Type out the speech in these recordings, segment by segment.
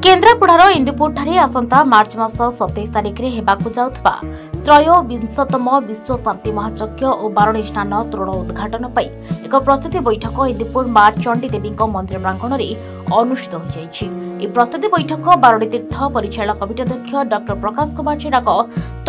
केन्द्रापड़ार इंदुपुर ठारे आसंता मार्च मास 27 तारिख में हेबाकु जाउथबा त्रयोविंशतम विश्व शांति महायज्ञ और बारुणी स्नान तोरण उद्घाटन पर एक प्रस्तुति बैठक इंदुपुर मां चंडी देवी मंदिर प्रांगण में अनुष्ठित हो जाइछि। प्रस्तुति बैठक बारुणी तीर्थ परिचालन कमिटी अध्यक्ष डॉक्टर प्रकाश कुमार जेनाक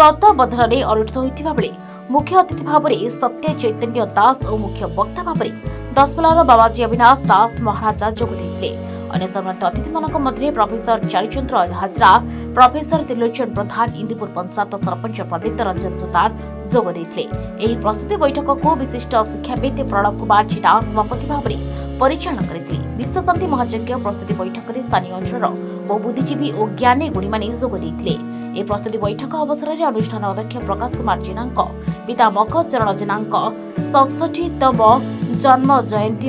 तत्वावधान में अनुष्ठित होइथिबा बेले मुख्य अतिथि भाव में सत्य चैतन्य दास और मुख्य वक्ता भाव में दसपल्लार बाबाजी अविनाश दास महाराजा जोग देथिले। अन्य सम्मानित अतिथि मानक मध्य प्रोफेसर चारिचंद्र हाजरा, प्रोफेसर त्रिलोचन प्रधान, इंदुपुर पंचायत सरपंच प्रदीप्त रंजन सुतार जोग देथिले। एही प्रस्तुति बैठक को विशिष्ट शिक्षाविद प्रणव कुमार जेना सभापति भाव में परिचालन करथिले। विश्व शांति महायज्ञ प्रस्तुति बैठक में स्थानीय अंचल बहु बुद्धिजीवी और ज्ञानी गुणी माने जोग देथिले। ए प्रस्तुति बैठक अवसर में अनुष्ठान अध्यक्ष प्रकाश कुमार जेनाक पिता मख चरण जेनाक 67तम जन्म जयंती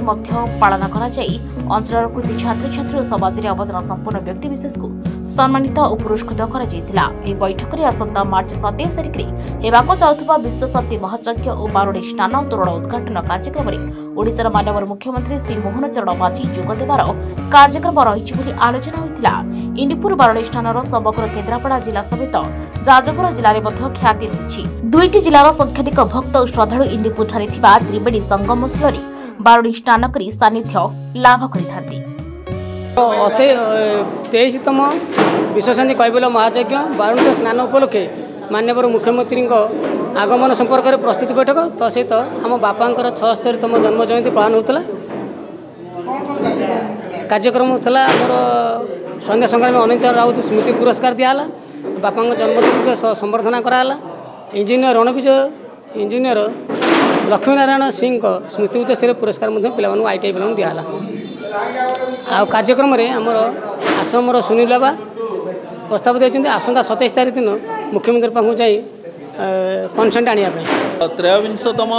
पालन करा जाई अंचल कृति छात्र छात्री और समाज में अवदान संपूर्ण व्यक्ति विशेष को सम्मानित और पुरस्कृत करा जायतिला। ए बैठक में आसंता मार्च 27 तारिख में हेबाकु जाउथबा विश्व शांति महायज्ञ और बारुणी स्नान तोरण उद्घाटन कार्यक्रम में ओडिशार माननीय मुख्यमंत्री श्री मोहन चरण माझी जोग देवार कार्यक्रम रहिछि बोली आलोचना होइतिला। इंदुपुर बारुणी स्नानर समग्र केन्द्रापड़ा जिला समेत जाजपुर जिले में ख्याति रही। दुईटी जिलार संख्याधिक भक्त और श्रद्धालु इंदुपुर ठारे थिबा त्रिवेणी संगम स्थल बारुणी स्नान करी सानिध्य लाभ करिथांती। 23तम विश्वशांति कैबल्य महायज्ञ बारुणी स्नान उपलक्षे माननीय मुख्यमंत्री आगमन संपर्क में प्रस्तुति बैठक तो सहित आम बापांकर 76तम जन्म जयंती पालन होता कार्यक्रम होता। आमर संध्या संग्रामी अनिल राउत स्मृति पुरस्कार दिहला, बापा जन्मदिन संबर्धना कराला। इंजीनियर रणविजय इंजीनियर लक्ष्मीनारायण सिंह स्मृति उद्देश्य पुरस्कार पाला आईटीआई पिला दिहला। आ कार्यक्रम में आमर आश्रम सुनील बाबा प्रस्ताव देते आसंता 27 तारिख दिन मुख्यमंत्री पाखु जाई कनसेंट आने। त्रयोविंशतम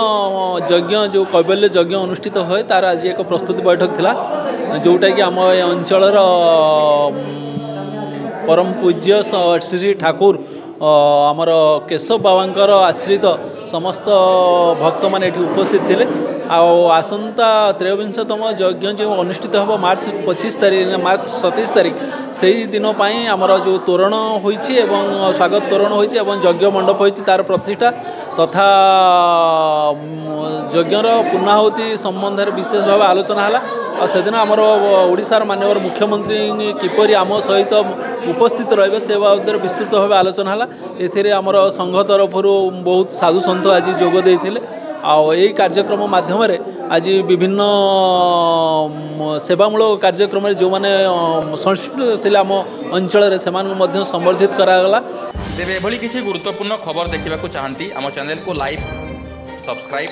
यज्ञ जो कैबल्य यज्ञ अनुष्ठित हुए तार आज एक प्रस्तुति बैठक थिला जोटा कि आम अंचल परम पूज्य श्री ठाकुर आमर केशव बाबांकर आश्रित समस्त भक्त माने उपस्थित थिले। आसंता त्रयोविंशतम यज्ञ जो अनुष्ठित हम मार्च 27 तारिख से दिन आमर जो तोरण होइछि एवं स्वागत तोरण होइछि एवं यज्ञ मंडप होइछि तार प्रतिष्ठा तथा यज्ञर पूर्णाहुति संबंध में विशेष भाव आलोचना है। से दिन आमर ओडिशार माननीय मुख्यमंत्री किपरि आम सहित उपस्थित रहिबे से बाबद विस्तृत भाव आलोचना है। एथिरे आमर संघ तरफ बहुत साधु सन्त आज जोग देइथिले। यही कार्यक्रम माध्यम आज विभिन्न सेवामूलक कार्यक्रम जो मैंने संश्लिष्ट थे आम अंचल से संबर्धित करागला। तेरे एभली किसी गुरुत्वपूर्ण खबर देखा चाहती आम चैनल को लाइक सब्सक्राइब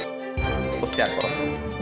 और शेयर करो।